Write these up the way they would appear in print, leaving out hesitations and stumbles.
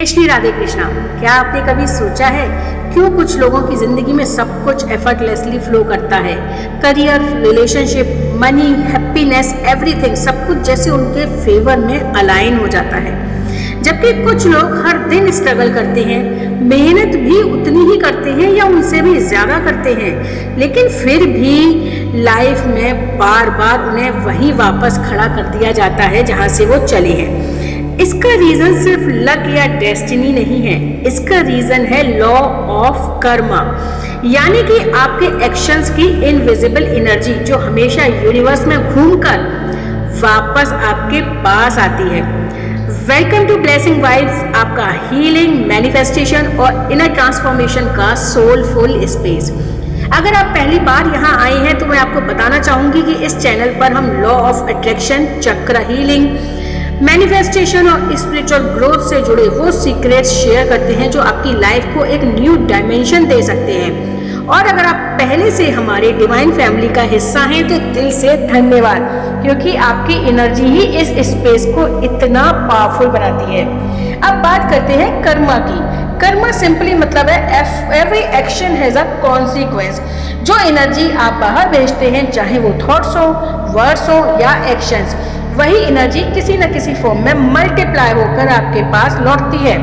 श्री राधे कृष्णा। क्या आपने कभी सोचा है क्यों कुछ लोगों की जिंदगी में सब कुछ एफर्टलेसली फ्लो करता है? Career, relationship, money, happiness, everything सब कुछ जैसे उनके फेवर में अलाइन हो जाता है। जबकि कुछ लोग हर दिन स्ट्रगल करते हैं, मेहनत भी उतनी ही करते हैं या उनसे भी ज़्यादा करते हैं, लेकिन फिर भी लाइफ में बार बार उन्हें वहीं वापस खड़ा कर दिया जाता है जहाँ से वो चले हैं। इसका रीजन सिर्फ लक या डेस्टिनी नहीं है, इसका रीजन है लॉ ऑफ कर्मा, यानी कि आपके एक्शंस की इनविजिबल एनर्जी जो हमेशा यूनिवर्स में घूमकर वापस आपके पास आती है। वेलकम टू ब्लेसिंग वाइब्स, आपका हीलिंग, मैनिफेस्टेशन और इनर ट्रांसफॉर्मेशन का सोलफुल स्पेस। अगर आप पहली बार यहाँ आए हैं तो मैं आपको बताना चाहूंगी कि इस चैनल पर हम लॉ ऑफ अट्रैक्शन, चक्र हीलिंग, मैनिफेस्टेशन और स्पिरिचुअल ग्रोथ से जुड़े वो सीक्रेट्स शेयर करते हैं जो आपकी लाइफ को एक न्यू डायमेंशन दे सकते हैं। और अगर आप पहले से हमारे डिवाइन फैमिली का हिस्सा हैं तो दिल से धन्यवाद, क्योंकि आपकी एनर्जी ही इस स्पेस को इतना पावरफुल बनाती है। अब बात करते हैं कर्मा की। कर्मा सिंपली मतलब है every action has a consequence. जो एनर्जी आप बाहर भेजते हैं, चाहे वो थॉट्स हो, वर्ड्स हो या एक्शंस, वही एनर्जी किसी न किसी फॉर्म में मल्टीप्लाई होकर आपके पास लौटती है।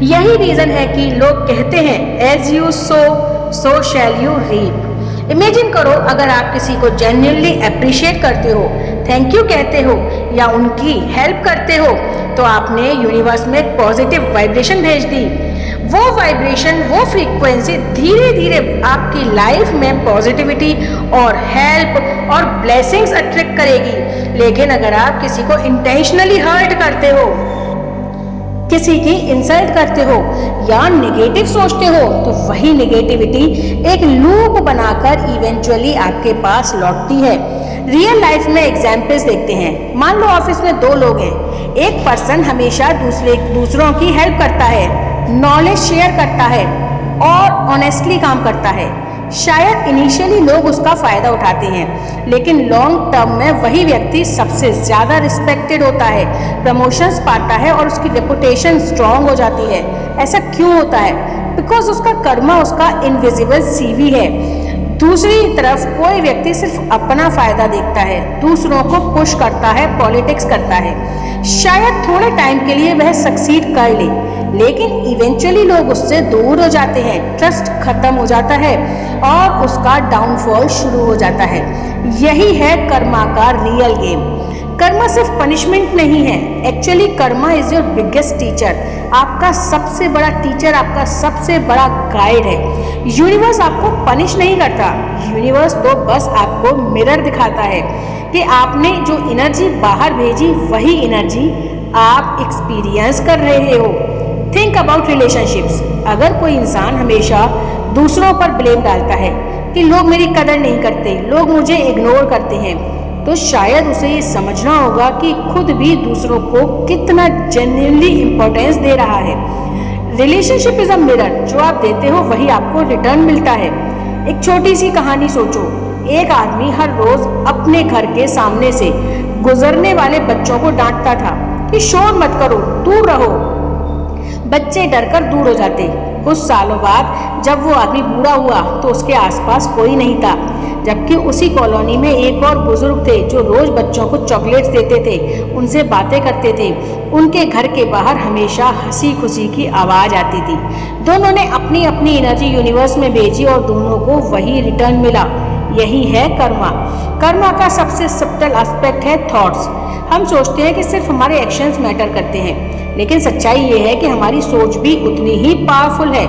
यही रीजन है कि लोग कहते हैं as you sow shall you reap. Imagine करो, अगर आप किसी को जेन्युइनली अप्रिशिएट करते हो, थैंक यू कहते हो या उनकी हेल्प करते हो, तो आपने यूनिवर्स में एक पॉजिटिव वाइब्रेशन भेज दी। वो वाइब्रेशन, वो फ्रीक्वेंसी धीरे धीरे आपकी लाइफ में पॉजिटिविटी और हेल्प और ब्लेसिंग्स अट्रैक्ट करेगी। लेकिन अगर आप किसी को इंटेंशनली हर्ट करते हो, किसी की इंसल्ट करते हो या नेगेटिव सोचते हो, तो वही नेगेटिविटी एक लूप बनाकर इवेंचुअली आपके पास लौटती है। रियल लाइफ में एग्जाम्पल्स देखते हैं। मान लो ऑफिस में दो लोग हैं, एक पर्सन हमेशा दूसरों की हेल्प करता है, नॉलेज शेयर करता है और ऑनेस्टली काम करता है। शायद इनिशियली लोग उसका फ़ायदा उठाते हैं, लेकिन लॉन्ग टर्म में वही व्यक्ति सबसे ज़्यादा रिस्पेक्टेड होता है, प्रमोशंस पाता है और उसकी रेपुटेशन स्ट्रॉन्ग हो जाती है। ऐसा क्यों होता है? बिकॉज उसका कर्मा, उसका इनविजिबल सीवी है। दूसरी तरफ कोई व्यक्ति सिर्फ अपना फायदा देखता है, दूसरों को पुश करता है, पॉलिटिक्स करता है। शायद थोड़े टाइम के लिए वह सक्सीड कर ले, लेकिन इवेंचुअली लोग उससे दूर हो जाते हैं, ट्रस्ट खत्म हो जाता है और उसका डाउनफॉल शुरू हो जाता है। यही है कर्मा का रियल गेम। कर्मा सिर्फ पनिशमेंट नहीं है, actually Karma is your biggest teacher. आपका सबसे बड़ा टीचर, आपका सबसे बड़ा गाइड है। यूनिवर्स आपको पनिश नहीं करता, यूनिवर्स तो बस आपको मिरर दिखाता है कि आपने जो एनर्जी बाहर भेजी, वही एनर्जी आप एक्सपीरियंस कर रहे हो। Think about relationships. अगर कोई इंसान हमेशा दूसरों पर ब्लेम डालता है कि लोग मेरी कदर नहीं करते, लोग मुझे इग्नोर करते हैं, तो शायद उसे ये समझना होगा कि खुद भी दूसरों को कितना जेन्युइनली इम्पोर्टेंस दे रहा है। रिलेशनशिप इज अ मिरर, जो आप देते हो वही आपको रिटर्न मिलता है। एक छोटी सी कहानी सोचो। एक आदमी हर रोज अपने घर के सामने से गुजरने वाले बच्चों को डांटता था कि शोर मत करो, दूर रहो। बच्चे डरकर दूर हो जाते। कुछ सालों बाद जब वो आदमी बूढ़ा हुआ तो उसके आसपास कोई नहीं था, जबकि उसी कॉलोनी में एक और बुजुर्ग थे जो रोज बच्चों को चॉकलेट्स देते थे, उनसे बातें करते थे। उनके घर के बाहर हमेशा हंसी खुशी की आवाज़ आती थी। दोनों ने अपनी अपनी एनर्जी यूनिवर्स में भेजी और दोनों को वही रिटर्न मिला। यही है कर्मा। कर्मा का सबसे सब्टल एस्पेक्ट है थॉट्स। हम सोचते हैं कि सिर्फ हमारे एक्शंस मैटर करते हैं, लेकिन सच्चाई ये है कि हमारी सोच भी उतनी ही पावरफुल है।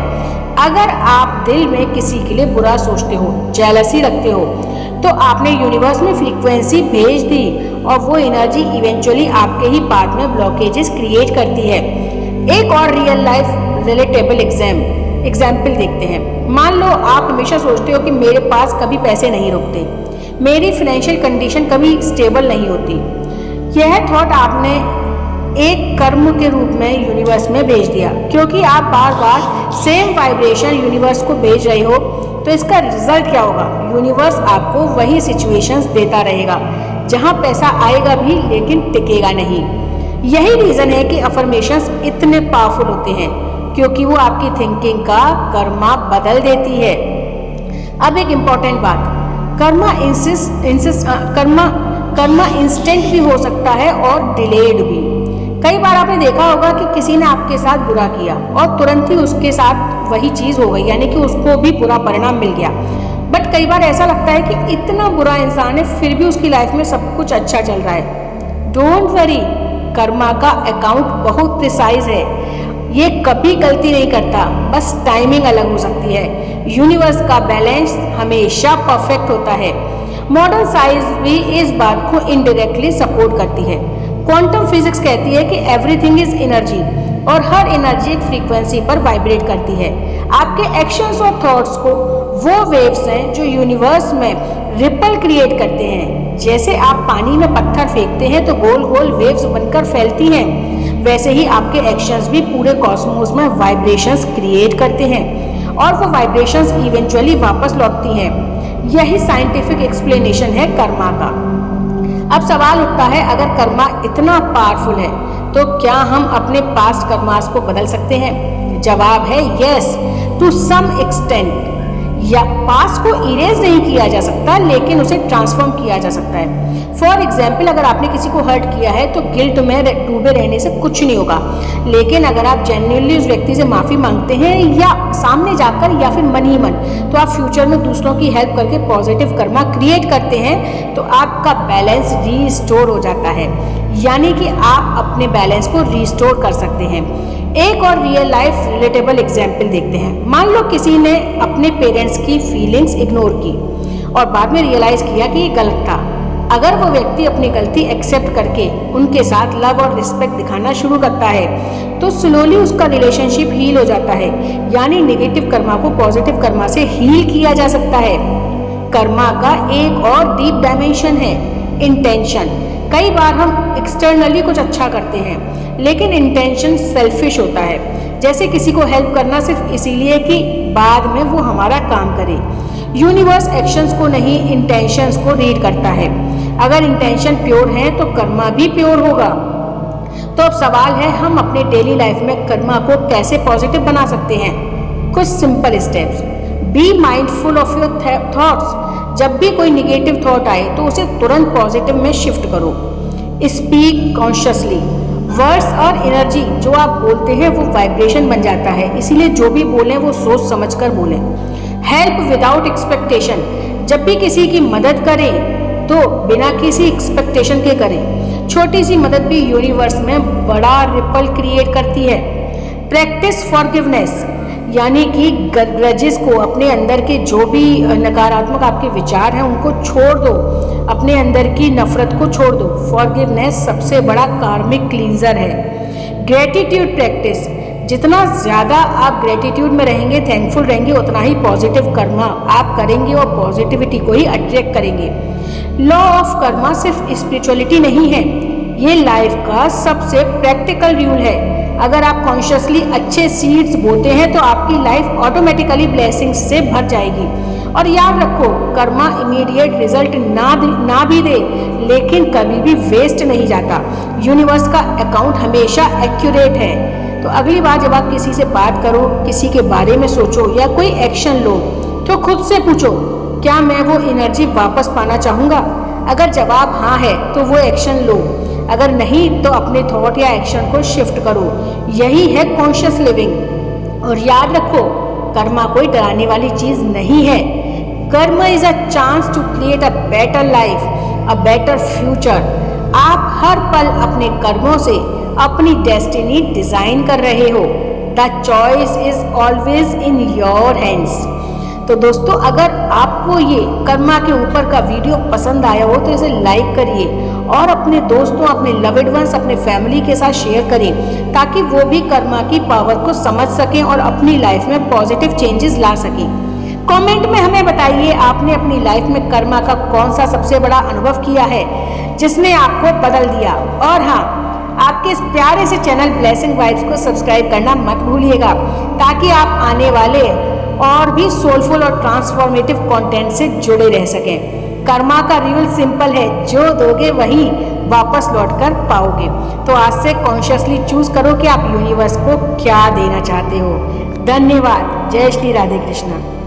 अगर आप दिल में किसी के लिए बुरा सोचते हो, जेलसी रखते हो, तो आपने यूनिवर्स में फ्रीक्वेंसी भेज दी और वो एनर्जी इवेंचुअली आपके ही पाथ में ब्लॉकेजेस क्रिएट करती है। एक और रियल लाइफ रिलेटेबल एग्जाम्पल देखते हैं। मान लो आप हमेशा सोचते हो कि मेरे पास कभी पैसे नहीं रुकते, मेरी फाइनेंशियल कंडीशन कभी स्टेबल नहीं होती। यह थॉट आपने एक कर्म के रूप में यूनिवर्स में भेज दिया। क्योंकि आप बार बार सेम वाइब्रेशन यूनिवर्स को भेज रहे हो, तो इसका रिजल्ट क्या होगा? यूनिवर्स आपको वही सिचुएशंस देता रहेगा जहां पैसा आएगा भी लेकिन टिकेगा नहीं। यही रीजन है कि अफर्मेशंस इतने पावरफुल होते हैं, क्योंकि वो आपकी थिंकिंग का कर्मा बदल देती है। अब एक इम्पॉर्टेंट बात, कर्मा इंस्टेंट भी हो सकता है और डिलेड भी। कई बार आपने देखा होगा कि किसी ने आपके साथ बुरा किया और तुरंत ही उसके साथ वही चीज हो गई, यानी कि उसको भी बुरा परिणाम मिल गया। बट कई बार ऐसा लगता है कि इतना बुरा इंसान है फिर भी उसकी लाइफ में सब कुछ अच्छा चल रहा है। डोंट वरी, कर्मा का अकाउंट बहुत प्रिसाइज है, ये कभी गलती नहीं करता, बस टाइमिंग अलग हो सकती है। यूनिवर्स का बैलेंस हमेशा परफेक्ट होता है। मॉडर्न साइंस भी इस बात को इनडायरेक्टली सपोर्ट करती है। क्वांटम फिजिक्स कहती है कि एवरीथिंग इज एनर्जी और हर एनर्जी एक फ्रीक्वेंसी पर वाइब्रेट करती है। आपके एक्शंस और थॉट्स को वो वेव्स हैं जो यूनिवर्स में रिपल क्रिएट करते हैं। जैसे आप पानी में पत्थर फेंकते हैं तो गोल गोल वेव्स बनकर फैलती हैं, वैसे ही आपके एक्शंस भी पूरे कॉस्मोस में वाइब्रेशंस क्रिएट करते हैं और वो वाइब्रेशंस इवेंचुअली वापस लौटती हैं। यही साइंटिफिक एक्सप्लेनेशन है कर्मा का। अब सवाल उठता है, अगर कर्मा इतना पावरफुल है तो क्या हम अपने पास्ट कर्मास को बदल सकते हैं? जवाब है यस, टू सम एक्सटेंट। या पास्ट को इरेज नहीं किया जा सकता, लेकिन उसे ट्रांसफॉर्म किया जा सकता है। फॉर एग्जाम्पल, अगर आपने किसी को हर्ट किया है तो गिल्ट में डूबे रहने से कुछ नहीं होगा, लेकिन अगर आप जेन्युइनली उस व्यक्ति से माफ़ी मांगते हैं या सामने जाकर या फिर मन ही मन, तो आप फ्यूचर में दूसरों की हेल्प करके पॉजिटिव कर्मा क्रिएट करते हैं, तो आपका बैलेंस रीस्टोर हो जाता है। यानी कि आप अपने बैलेंस को रीस्टोर कर सकते हैं। एक और रियल लाइफ रिलेटेबल एग्जाम्पल देखते हैं। मान लो किसी ने अपने पेरेंट्स की फीलिंग्स इग्नोर की और बाद में रियलाइज किया कि ये गलत था। अगर वो व्यक्ति अपनी गलती एक्सेप्ट करके उनके साथ लव और रिस्पेक्ट दिखाना शुरू करता है तो स्लोली उसका रिलेशनशिप हील हो जाता है। यानी नेगेटिव कर्मा को पॉजिटिव कर्मा से हील किया जा सकता है। कर्मा का एक और डीप डायमेंशन है, इंटेंशन। कई बार हम एक्सटर्नली कुछ अच्छा करते हैं, लेकिन इंटेंशन सेल्फिश होता है। जैसे किसी को हेल्प करना सिर्फ इसीलिए कि बाद में वो हमारा काम करे। यूनिवर्स एक्शंस को नहीं, इंटेंशंस को रीड करता है। अगर इंटेंशन प्योर है तो कर्मा भी प्योर होगा। तो अब सवाल है, हम अपने डेली लाइफ में कर्मा को कैसे पॉजिटिव बना सकते हैं? कुछ simple steps. Be mindful of your thoughts. जब भी कोई निगेटिव थॉट आए तो उसे तुरंत पॉजिटिव में शिफ्ट करो। Speak consciously. वर्ड्स और एनर्जी जो आप बोलते हैं वो वाइब्रेशन बन जाता है, इसीलिए जो भी बोलें वो सोच समझ कर बोलें। Help without expectation. जब भी किसी की मदद करें तो बिना किसी एक्सपेक्टेशन के करें। छोटी सी मदद भी यूनिवर्स में बड़ा रिपल क्रिएट करती है। प्रैक्टिस फॉरगिवनेस, यानी कि ग्रजेस को, अपने अंदर के जो भी नकारात्मक आपके विचार हैं उनको छोड़ दो, अपने अंदर की नफरत को छोड़ दो। फॉरगिवनेस सबसे बड़ा कार्मिक क्लींजर है। Gratitude practice. जितना ज़्यादा आप ग्रेटिट्यूड में रहेंगे, थैंकफुल रहेंगे, उतना ही पॉजिटिव कर्मा आप करेंगे और पॉजिटिविटी को ही अट्रैक्ट करेंगे। लॉ ऑफ कर्मा सिर्फ स्पिरिचुअलिटी नहीं है, ये लाइफ का सबसे प्रैक्टिकल रूल है। अगर आप कॉन्शियसली अच्छे सीड्स बोते हैं तो आपकी लाइफ ऑटोमेटिकली ब्लेसिंग्स से भर जाएगी। और याद रखो, कर्मा इमीडिएट रिजल्ट ना भी दे, लेकिन कभी भी वेस्ट नहीं जाता। यूनिवर्स का अकाउंट हमेशा एक्यूरेट है। तो अगली बार जब आप किसी से बात करो, किसी के बारे में सोचो या कोई एक्शन लो, तो खुद से पूछो, क्या मैं वो एनर्जी वापस पाना चाहूँगा? अगर जवाब हाँ है तो वो एक्शन लो, अगर नहीं तो अपने थॉट या एक्शन को शिफ्ट करो। यही है कॉन्शियस लिविंग। और याद रखो, कर्मा कोई डराने वाली चीज नहीं है। Karma is a chance to create a better life, a better future. आप हर पल अपने कर्मों से अपनी डेस्टिनी डिजाइन कर रहे हो। The choice is always in your hands. तो दोस्तों, अगर आपको ये कर्मा के ऊपर का वीडियो पसंद आया हो तो इसे लाइक करिए और अपने दोस्तों, अपने लव्ड वंस, अपने फैमिली के साथ शेयर करें, ताकि वो भी कर्मा की पावर को समझ सकें और अपनी लाइफ में पॉजिटिव चेंजेस ला सकें। कमेंट में हमें बताइए, आपने अपनी लाइफ में कर्मा का कौन सा सबसे बड़ा अनुभव किया है जिसने आपको बदल दिया। और हाँ, आपके इस प्यारे से चैनल ब्लेसिंग वाइब्स को सब्सक्राइब करना मत भूलिएगा, ताकि आप आने वाले और भी सोलफुल और ट्रांसफॉर्मेटिव कंटेंट से जुड़े रह सकें। कर्मा का रूल सिंपल है, जो दोगे वही वापस लौट कर पाओगे। तो आज से कॉन्शियसली चूज करो कि आप यूनिवर्स को क्या देना चाहते हो। धन्यवाद। जय श्री राधे कृष्णा।